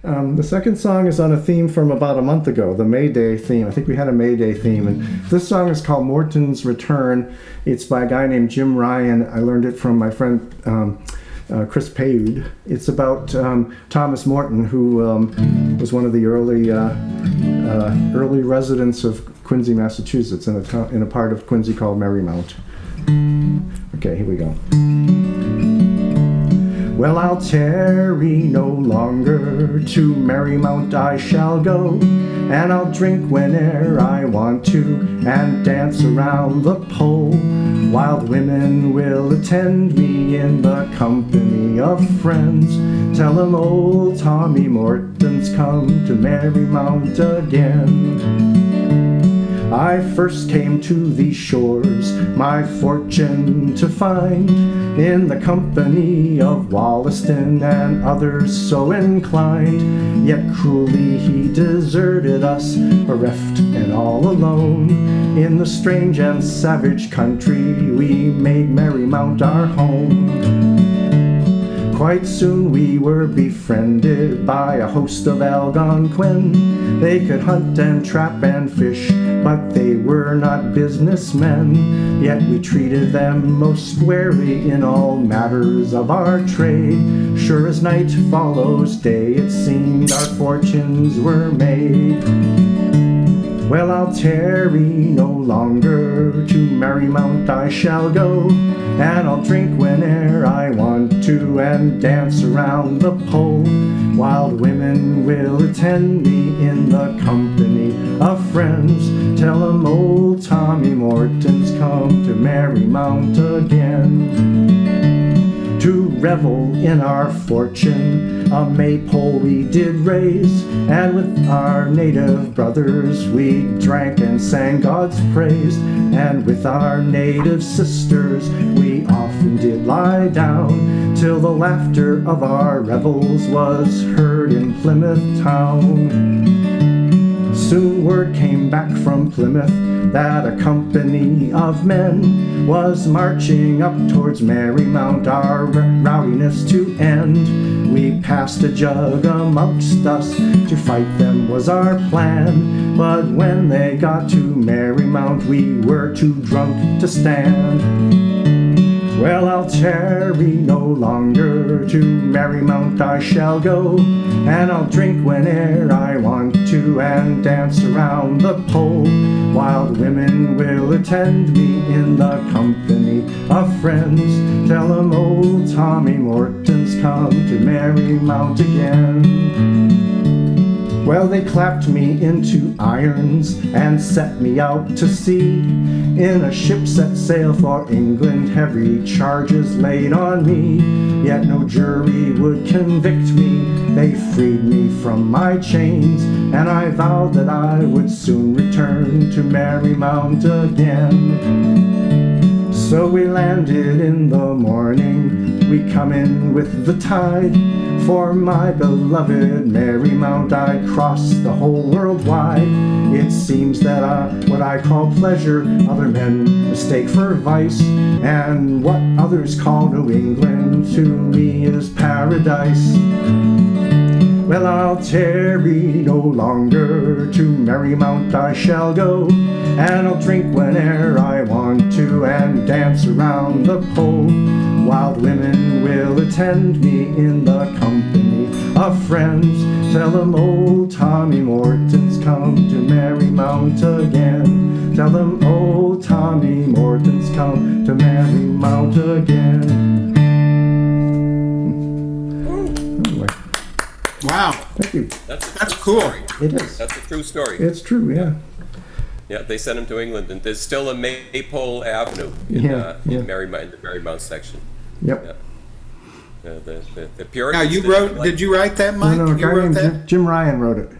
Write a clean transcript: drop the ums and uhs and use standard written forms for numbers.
The second song is on a theme from about a month ago, the May Day theme. I think we had a May Day theme, and this song is called Morton's Return. It's by a guy named Jim Ryan. I learned it from my friend Chris Payud. It's about Thomas Morton, who was one of the early residents of Quincy, Massachusetts, in a part of Quincy called Marymount. Okay, here we go. Well, I'll tarry no longer, to Marymount I shall go, and I'll drink whene'er I want to, and dance around the pole. Wild women will attend me in the company of friends. Tell 'em old Tommy Morton's come to Marymount again. I first came to these shores, my fortune to find, in the company of Wollaston and others so inclined. Yet cruelly he deserted us, bereft and all alone. In the strange and savage country we made Marymount our home. Quite soon we were befriended by a host of Algonquin. They could hunt and trap and fish, but they were not businessmen. Yet we treated them most squarely in all matters of our trade. Sure as night follows day, it seemed our fortunes were made. Well, I'll tarry no longer, to Marymount I shall go, and I'll drink whene'er I want to, and dance around the pole. Wild women will attend me in the company of friends. Tell 'em old Tommy Morton's come to Marymount again. To revel in our fortune, a maypole we did raise, and with our native brothers we drank and sang God's praise. And with our native sisters we often did lie down, till the laughter of our revels was heard in Plymouth town. Soon word came back from Plymouth that a company of men was marching up towards Marymount, our rowdiness to end. We passed a jug amongst us, to fight them was our plan, but when they got to Marymount we were too drunk to stand. Well, I'll tarry no longer, to Marymount I shall go, and I'll drink whene'er I want to, and dance around the pole. Wild women will attend me in the company of friends. Tell 'em old Tommy Morton's come to Marymount again. Well, they clapped me into irons and set me out to sea, in a ship set sail for England, heavy charges laid on me. Yet no jury would convict me, they freed me from my chains, and I vowed that I would soon return to Marymount again. So we landed in the morning, we come in with the tide. For my beloved Marymount I'd cross the whole world wide. It seems that what I call pleasure, other men mistake for vice, and what others call New England to me is paradise. Well, I'll tarry no longer, to Marymount I shall go, and I'll drink whene'er I want to, and dance around the pole. Wild women will attend me in the company of friends. Tell 'em old Tommy Morton's come to Marymount again. Tell 'em old Tommy Morton's come to Marymount again. Wow. Thank you. That's cool. Story. It is. That's a true story. It's true, yeah. Yeah, they sent him to England, and there's still a Maypole Avenue in Marymount, the Marymount section. Yep. Yeah. The Puritans. Now did you write that, Mike? No, a you guy wrote named that? Jim Ryan wrote it.